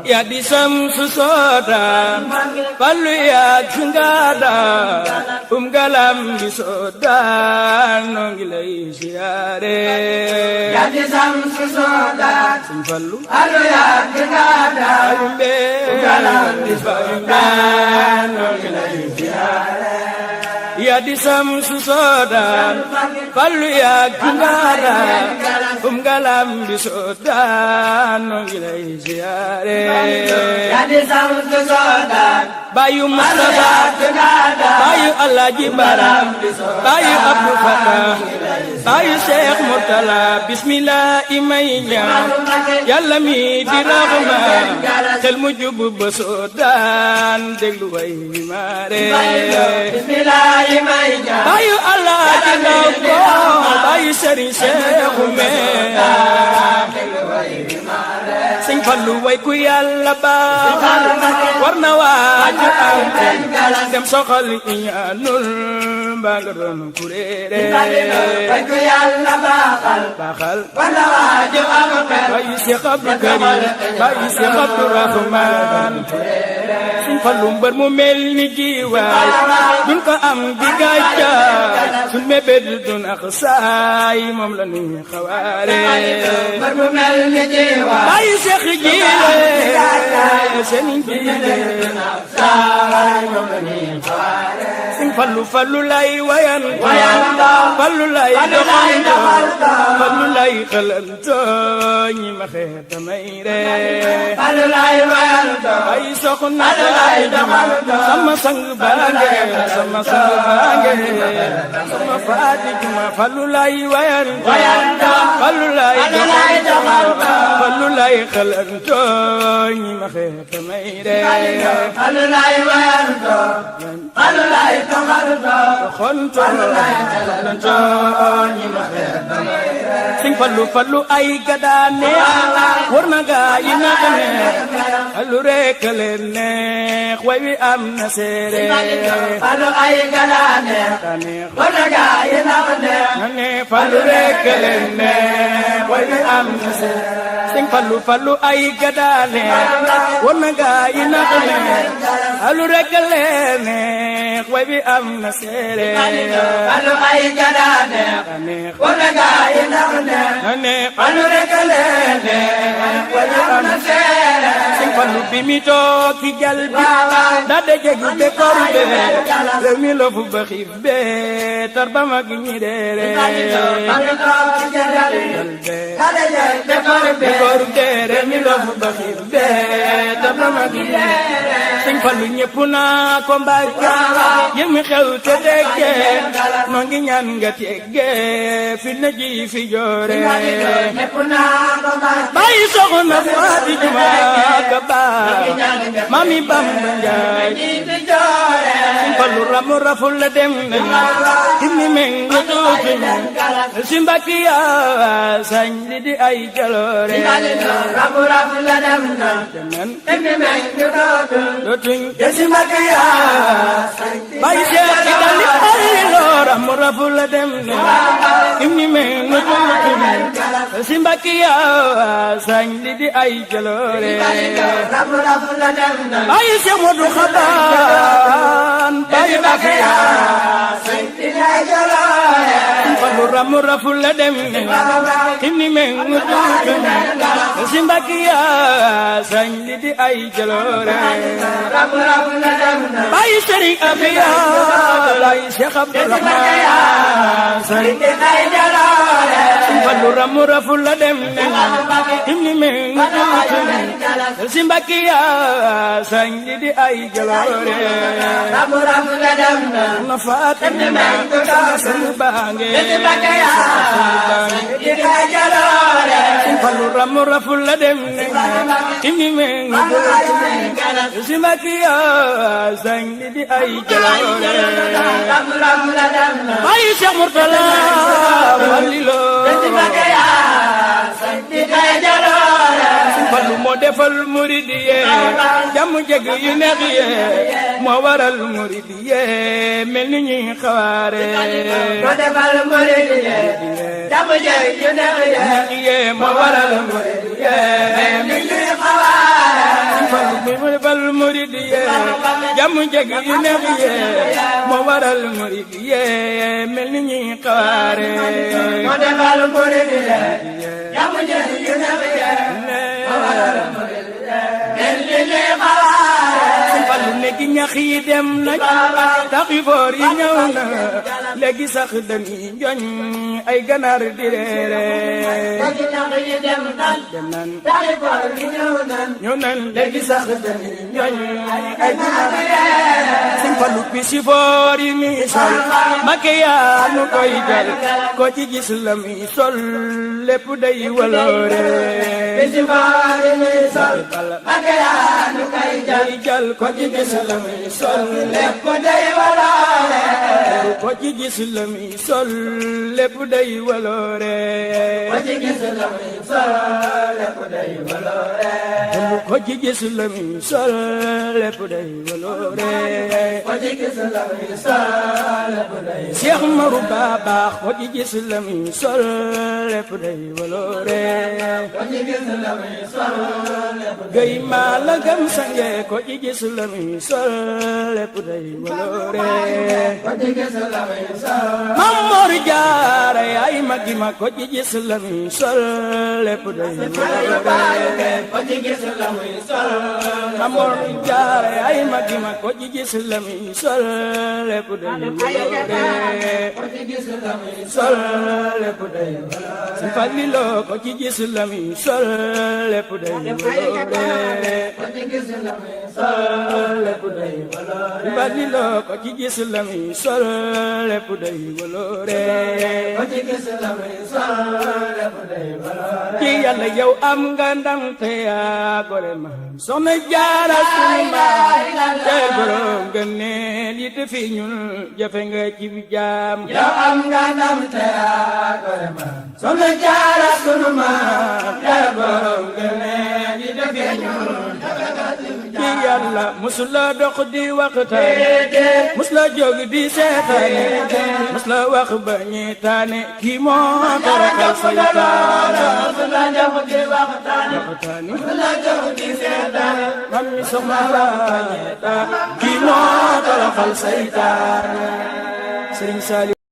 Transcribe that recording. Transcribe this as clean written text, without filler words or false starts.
Ya di samsu soda palu ya kengada galam di soda nongilai siare ya di samsu soda palu ya kengada galam di soda nongilai siare ya di samsu soda palu ya kengada galam di soda nongilai siare ya di samsu soda Bayu Mustafa Bayu Alhaji Bara Bayu Abdou Fatah Bayu Cheikh Mourtala bismillah imay ñaan Yàlla mi di raxma xel mu jub ba Soodaan déglu way maare bismillah imay ñaan Bayu Alhaji Ndaw ko Bayu Serigne Cheikh me Sëñ Fallu way ku Yàlla baaxal war na waaju am dem soxal iñaanul mbaa nga doon kuréere way ku Yàlla baaxal war na waaju am bayu Seex Abdu Karim bayu Seex Abdu Rahmaan Sëñ Fallu mbër mu mel ni jiwaay duñ ko am di gàcca suñ mébét dun ak saay moom la ñuy xawaare mbër mu mel ni jiwaay bayu Seex jiile seen jiile Sëñ Fallu fallu lay wayan fallu lay doxanto fallu lay xalanto ñi ma xeeta may ree fallu lay wayan ay soxna sama sang baange sama sang baange sama Fatima fallu lay wayan fallu lay doxanto fallu lay xalanto ñi ma xeeta may ree fallu lay wayan fallu lay doxanto ñi ma xeeta may ree Sëñ Fallu fallu ay gadaane war na gaa yi naka ne fallu rek leen neex way wi am na seere fallu ay gadaane war na gaa yi naka ne fallu rek leen neex way wi am na seere Sëñ Fallu fallu ay gadaane war na gaa yi naka ne fallu rek leen neex way wi am na seere fallu ay gadaane war na gaa yi naka ne fallu rek leen neex way wi am na seere Sëñ Fallu bi mi toog ci jal bi da daje gu décor be réew mi la fu ba xiif be tar ba mag ñi reere décor be réew mi la fu ba xiif be tar ba mag ñi reere Sëñ Fallu ñépp naa ko Mbàkke yéen mi xew te dégge noo ngi ñaan nga tegge fi na ji fi joore bàyyi soxna Faati Juma ka baax Mami Bamba Njaay Sëñ Fallu ramu raful la dem na kimi mengu tuuti si Mbàkke yaa sañ li di ay jaloore ramu raful la dem na kimi mengu dootuñ si Mbàkke yaa bàyyi seet ci dali ay loo ramu raful la dem na kimi mengu tuuti si Mbàkke yaa sañ li di ay jaloore bàyyi Seex Moodu Xabaan bàyyi Afiya Sëñ Fallu ramu raful la dem kimi mengu tuuti si Mbàkke yaa sañ li di ay jaloore bàyyi Sëriñ Afiya bàyyi Seex Abdu Rahmaan Sëñ Fallu ramu raful la dem kimi mengu tuuti si Mbàkke yaa sañ li di ay jaloore na Fatima sama baange Sëñ Fallu ramu raful la dem kimi mengu tuuti si Mbàkke yaa sañ li di ay jaloore bàyyi Cheikh Mourtala Fallilu Sëñ Fallu moo defal murid yi jàmm jeg yu neex yi moo waral murid yi mel ni ñuy xawaare moo defal murid yi jàmm jeg yu neex yi moo waral murid yi mel ni ñuy xawaare murid yee jàmm jeg yu neex yee moo waral murid yee mel ni ñuy xaare moo defal murid yee jàmm jeg yu neex yee moo waral murid yee mel ni ñuy xaare Fallu léegi ñax yi dem nañ taxi foor yi ñëw na léegi sax dañuy joñ ay ganaar di reere léegi ñax yi dem nañ taxi foor yi ñëw nañ léegi sax dañuy joñ ay ganaar di reere Sëñ Fallu pisi foor yi mi sol make yaa nu koy jal ko ci gis la mi sol lépp day waloore pisi foor yi mi sol make yaa nu koy jal ko ci gis la mi sol lépp day waloore ko ci gis la mi sol lépp day waloore ko ci gis la mi sol lépp day waloore ko ci gis la mi sol lépp day waloore ko ci gis la mi sol lépp day Cheikh Maru Baba ko ci gis la mi sol lépp day waloore ko ci gis la mi sol lépp gay ma la gam sange ko ci gis la mi sol lépp day waloore ko ci gis la mi sol Mamor Jaara yaay magi ma ko ci gis la mi sol lépp day waloore ko ci gis la mi sol Mamor Jaara yaay magi ma ko ci gis la mi sol lépp day waloore ko ci gis la mi sol lépp day Sëñ Fallilu ko ci gis la mi sol lépp day waloore ko ci gis la mi sol lépp day waloore Sëñ Fallilu ko ci gis la mi sol lépp day waloore ko ci gis la mi sol lépp day waloore ci Yàlla yow am nga ndam te yaa gore ma Soxna Jaara sunu maam te borom gëneel yi te fi ñun jafe nga ci jaam yow am nga ndam te yaa gore ma Soxna Jaara sunu maam te borom gëneel yi te fi ñun ci Yàlla musula dox di waxtaane musula jóg di seetaane musula wax ba ñeetaane kii moo toroxal saytaane musula jóg di waxtaane musula jóg di seetaane man mi soxna la ñeetaane kii moo toroxal saytaane Sëriñ Saaliw